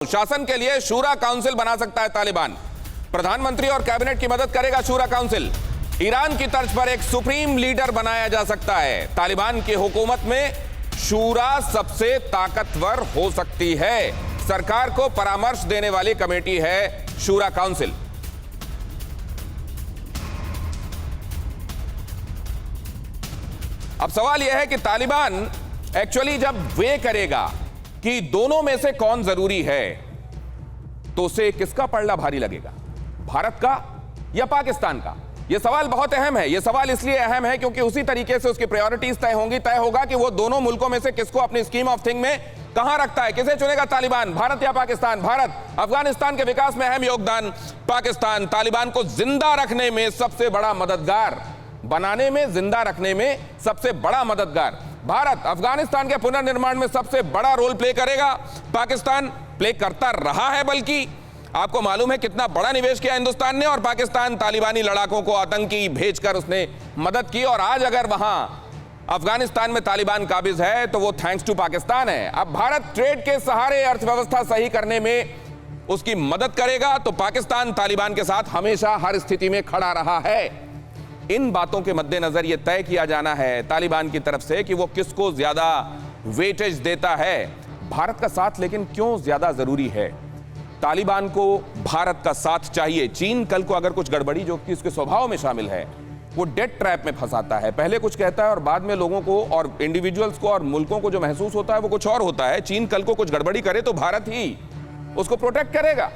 शासन के लिए शूरा काउंसिल बना सकता है तालिबान। प्रधानमंत्री और कैबिनेट की मदद करेगा शूरा काउंसिल। ईरान की तर्ज पर एक सुप्रीम लीडर बनाया जा सकता है। तालिबान की हुकूमत में शूरा सबसे ताकतवर हो सकती है। सरकार को परामर्श देने वाली कमेटी है शूरा काउंसिल। अब सवाल यह है कि तालिबान एक्चुअली जब वे करेगा कि दोनों में से कौन जरूरी है, तो उसे किसका पलड़ा भारी लगेगा, भारत का या पाकिस्तान का? यह सवाल बहुत अहम है। यह सवाल इसलिए अहम है क्योंकि उसी तरीके से उसकी प्रायोरिटीज तय होगा कि वो दोनों मुल्कों में से किसको अपनी स्कीम ऑफ थिंग में कहां रखता है। किसे चुनेगा तालिबान, भारत या पाकिस्तान? भारत। अफगानिस्तान के विकास में अहम योगदान पाकिस्तान। तालिबान को जिंदा रखने में सबसे बड़ा मददगार, बनाने में, जिंदा रखने में सबसे बड़ा मददगार भारत। अफगानिस्तान के पुनर्निर्माण में सबसे बड़ा रोल प्ले करेगा पाकिस्तान, प्ले करता रहा है। बल्कि आपको मालूम है कितना बड़ा निवेश किया हिंदुस्तान ने, और पाकिस्तान तालिबानी लड़ाकों को आतंकी भेजकर उसने मदद की। और आज अगर वहां अफगानिस्तान में तालिबान काबिज है तो वो थैंक्स टू पाकिस्तान है। अब भारत ट्रेड के सहारे अर्थव्यवस्था सही करने में उसकी मदद करेगा, तो पाकिस्तान तालिबान के साथ हमेशा हर स्थिति में खड़ा रहा है। इन बातों के मद्देनजर यह तय किया जाना है तालिबान की तरफ से कि वो किसको ज्यादा वेटेज देता है। भारत का साथ लेकिन क्यों ज्यादा जरूरी है? तालिबान को भारत का साथ चाहिए। चीन कल को अगर कुछ गड़बड़ी, जो कि उसके स्वभाव में शामिल है, वो डेट ट्रैप में फंसाता है। पहले कुछ कहता है और बाद में लोगों को और इंडिविजुअल्स को और मुल्कों को जो महसूस होता है वो कुछ और होता है। चीन कल को कुछ गड़बड़ी करे तो भारत ही उसको प्रोटेक्ट करेगा।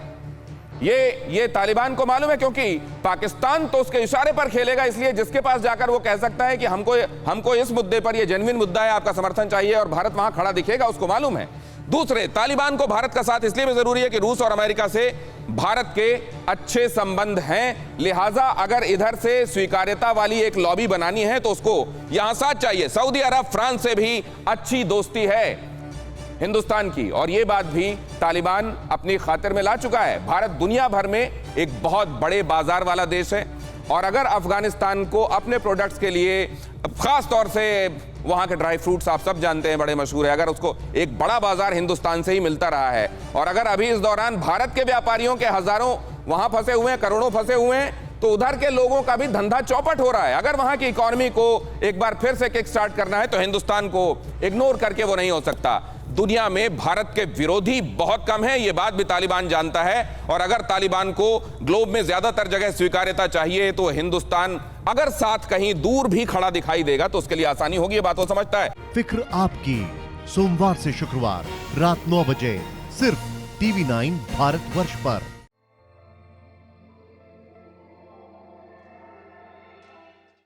ये तालिबान को मालूम है, क्योंकि पाकिस्तान तो उसके इशारे पर खेलेगा। इसलिए जिसके पास जाकर वो कह सकता है कि हमको इस मुद्दे पर, ये जेन्युइन मुद्दा है, आपका समर्थन चाहिए, और भारत वहां खड़ा दिखेगा, उसको मालूम है। दूसरे, तालिबान को भारत का साथ इसलिए भी जरूरी है कि रूस और अमेरिका से भारत के अच्छे संबंध हैं। लिहाजा अगर इधर से स्वीकार्यता वाली एक लॉबी बनानी है तो उसको यहां साथ चाहिए। सऊदी अरब, फ्रांस से भी अच्छी दोस्ती है हिंदुस्तान की, और यह बात भी तालिबान अपनी खातिर में ला चुका है। भारत दुनिया भर में एक बहुत बड़े बाजार वाला देश है, और अगर अफगानिस्तान को अपने प्रोडक्ट्स के लिए, खास तौर से वहां के ड्राई फ्रूट्स आप सब जानते हैं बड़े मशहूर है, अगर उसको एक बड़ा बाजार हिंदुस्तान से ही मिलता रहा है, और अगर अभी इस दौरान भारत के व्यापारियों के हजारों वहां फंसे हुए हैं, करोड़ों फंसे हुए हैं, तो उधर के लोगों का भी धंधा चौपट हो रहा है। अगर वहां की इकोनॉमी को एक बार फिर से किक स्टार्ट करना है तो हिंदुस्तान को इग्नोर करके वो नहीं हो सकता। दुनिया में भारत के विरोधी बहुत कम है, यह बात भी तालिबान जानता है। और अगर तालिबान को ग्लोब में ज्यादातर जगह स्वीकार्यता चाहिए तो हिंदुस्तान अगर साथ कहीं दूर भी खड़ा दिखाई देगा तो उसके लिए आसानी होगी, ये बात वो समझता है। फिक्र आपकी, सोमवार से शुक्रवार रात 9 बजे सिर्फ TV9 भारतवर्ष पर।